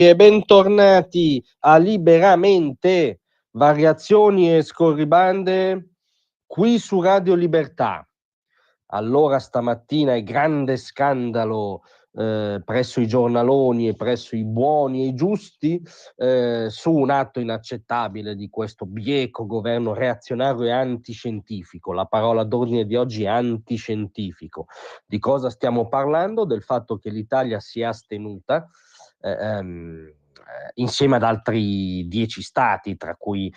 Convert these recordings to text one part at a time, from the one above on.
E bentornati a Liberamente, variazioni e scorribande qui su Radio Libertà. Allora stamattina è grande scandalo presso i giornaloni e presso i buoni e i giusti su un atto inaccettabile di questo bieco governo reazionario e antiscientifico. La parola d'ordine di oggi è antiscientifico. Di cosa stiamo parlando? Del fatto che l'Italia si è astenuta insieme ad altri 10 stati, tra cui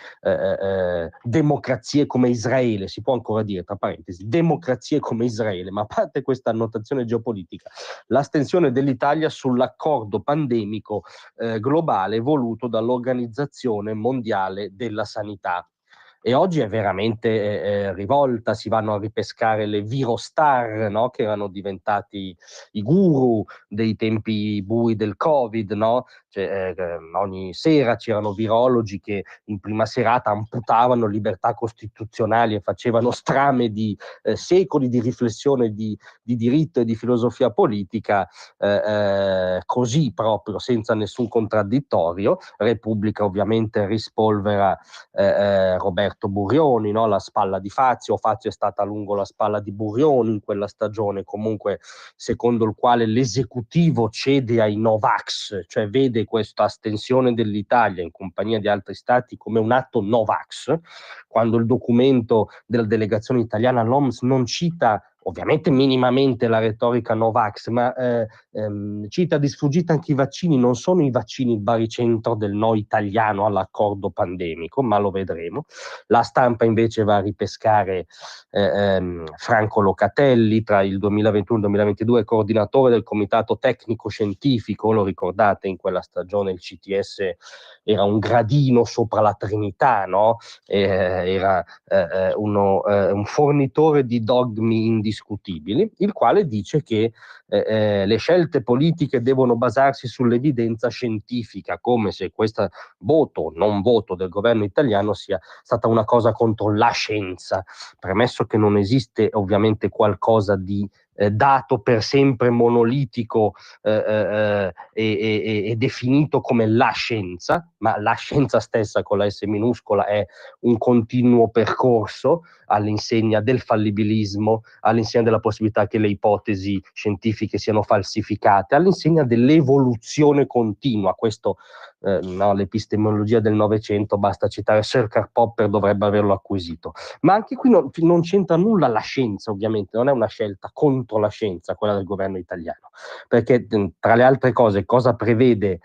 democrazie come Israele, si può ancora dire, tra parentesi, democrazie come Israele, ma a parte questa annotazione geopolitica, l'astensione dell'Italia sull'accordo pandemico globale voluto dall'Organizzazione Mondiale della Sanità. E oggi è veramente rivolta, si vanno a ripescare le virostar, no? Che erano diventati i guru dei tempi bui del Covid, no? Ogni sera c'erano virologi che in prima serata amputavano libertà costituzionali e facevano strame di secoli di riflessione di diritto e di filosofia politica, così proprio, senza nessun contraddittorio. Repubblica ovviamente rispolvera Roberto Burioni, no? La spalla di Fazio è stata a lungo la spalla di Burioni in quella stagione, comunque secondo il quale l'esecutivo cede ai Novax, cioè vede questa astensione dell'Italia in compagnia di altri stati come un atto Novax, quando il documento della delegazione italiana all'OMS non cita ovviamente minimamente la retorica Novax, ma cita di sfuggita anche i vaccini. Non sono i vaccini il baricentro del no italiano all'accordo pandemico, ma lo vedremo. La stampa invece va a ripescare Franco Locatelli, tra il 2021 e il 2022 coordinatore del comitato tecnico scientifico. Lo ricordate, in quella stagione il CTS era un gradino sopra la Trinità, no? Era un fornitore di dogmi indiscutibili, il quale dice che le scelte politiche devono basarsi sull'evidenza scientifica, come se questo voto o non voto del governo italiano sia stata una cosa contro la scienza, premesso che non esiste ovviamente qualcosa di dato per sempre monolitico e definito come la scienza, ma la scienza stessa con la S minuscola è un continuo percorso all'insegna del fallibilismo, all'insegna della possibilità che le ipotesi scientifiche siano falsificate, all'insegna dell'evoluzione continua. Questo no, l'epistemologia del Novecento, basta citare Sir Karl Popper, dovrebbe averlo acquisito. Ma anche qui non c'entra nulla la scienza, ovviamente, non è una scelta contro la scienza quella del governo italiano, perché tra le altre cose cosa prevede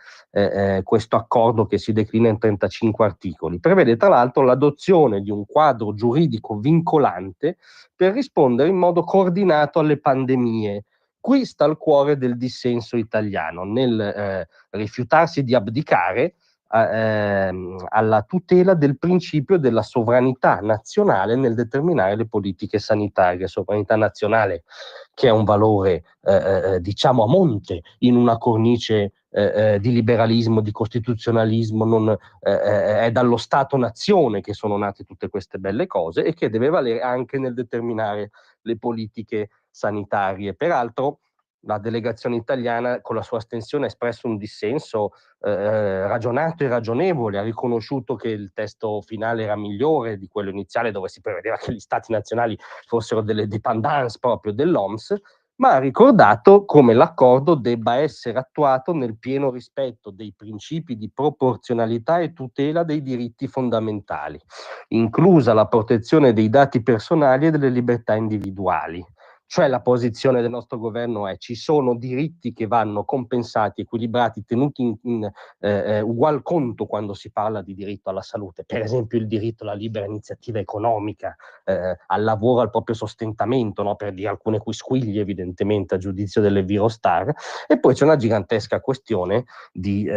questo accordo che si declina in 35 articoli? Prevede tra l'altro l'adozione di un quadro giuridico vincolante per rispondere in modo coordinato alle pandemie. Qui sta il cuore del dissenso italiano, nel rifiutarsi di abdicare alla tutela del principio della sovranità nazionale nel determinare le politiche sanitarie, sovranità nazionale che è un valore diciamo a monte in una cornice di liberalismo, di costituzionalismo, è dallo Stato-nazione che sono nate tutte queste belle cose e che deve valere anche nel determinare le politiche sanitarie. Peraltro la delegazione italiana con la sua astensione ha espresso un dissenso ragionato e ragionevole, ha riconosciuto che il testo finale era migliore di quello iniziale, dove si prevedeva che gli stati nazionali fossero delle dépendance proprio dell'OMS, ma ha ricordato come l'accordo debba essere attuato nel pieno rispetto dei principi di proporzionalità e tutela dei diritti fondamentali, inclusa la protezione dei dati personali e delle libertà individuali. Cioè la posizione del nostro governo è: ci sono diritti che vanno compensati, equilibrati, tenuti in ugual conto quando si parla di diritto alla salute, per esempio il diritto alla libera iniziativa economica, al lavoro, al proprio sostentamento, no? Per dire alcune quisquiglie evidentemente a giudizio delle virostar, e poi c'è una gigantesca questione di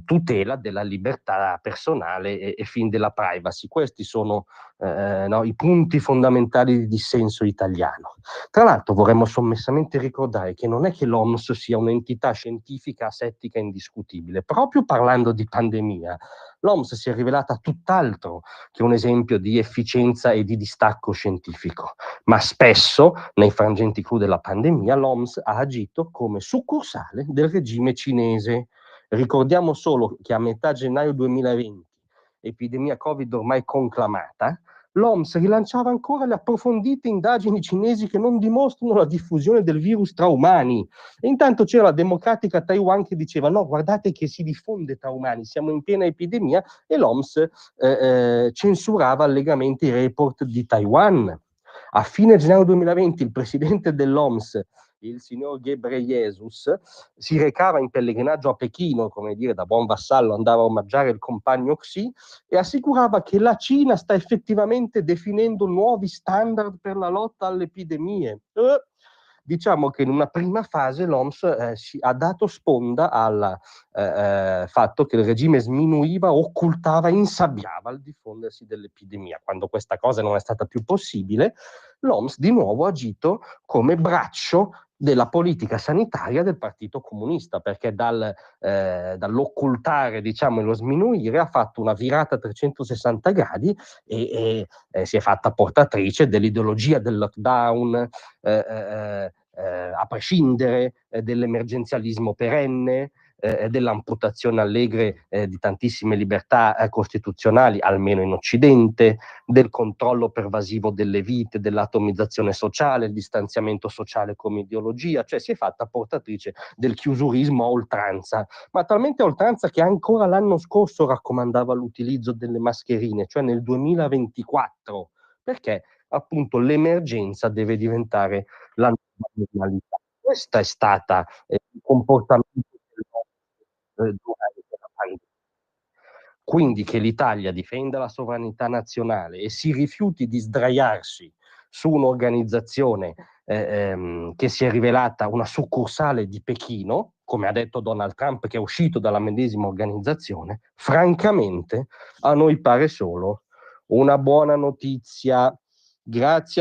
tutela della libertà personale e fin della privacy. Questi sono no, i punti fondamentali di dissenso italiano. Tra l'altro vorremmo sommessamente ricordare che non è che l'OMS sia un'entità scientifica asettica indiscutibile. Proprio parlando di pandemia, l'OMS si è rivelata tutt'altro che un esempio di efficienza e di distacco scientifico, ma spesso nei frangenti clou della pandemia l'OMS ha agito come succursale del regime cinese. Ricordiamo solo che a metà gennaio 2020, epidemia Covid ormai conclamata, l'OMS rilanciava ancora le approfondite indagini cinesi che non dimostrano la diffusione del virus tra umani. E intanto c'era la democratica Taiwan che diceva no, guardate che si diffonde tra umani, siamo in piena epidemia, e l'OMS censurava allegramente i report di Taiwan. A fine gennaio 2020 il presidente dell'OMS, il signor Ghebreyesus, si recava in pellegrinaggio a Pechino, come dire, da buon vassallo andava a omaggiare il compagno Xi, e assicurava che la Cina sta effettivamente definendo nuovi standard per la lotta alle epidemie. Diciamo che in una prima fase l'OMS ha dato sponda al fatto che il regime sminuiva, occultava, insabbiava il diffondersi dell'epidemia. Quando questa cosa non è stata più possibile, l'OMS di nuovo ha agito come braccio della politica sanitaria del Partito Comunista, perché dall'occultare, diciamo, e lo sminuire ha fatto una virata a 360 gradi e si è fatta portatrice dell'ideologia del lockdown, a prescindere dell'emergenzialismo perenne, dell'amputazione allegre di tantissime libertà costituzionali, almeno in Occidente, del controllo pervasivo delle vite, dell'atomizzazione sociale, il distanziamento sociale come ideologia, cioè si è fatta portatrice del chiusurismo a oltranza, ma talmente a oltranza che ancora l'anno scorso raccomandava l'utilizzo delle mascherine, cioè nel 2024, perché appunto l'emergenza deve diventare la normalità. Questa è stata il comportamento durante la pandemia. Quindi che l'Italia difenda la sovranità nazionale e si rifiuti di sdraiarsi su un'organizzazione che si è rivelata una succursale di Pechino, come ha detto Donald Trump, che è uscito dalla medesima organizzazione, francamente a noi pare solo una buona notizia. Grazie.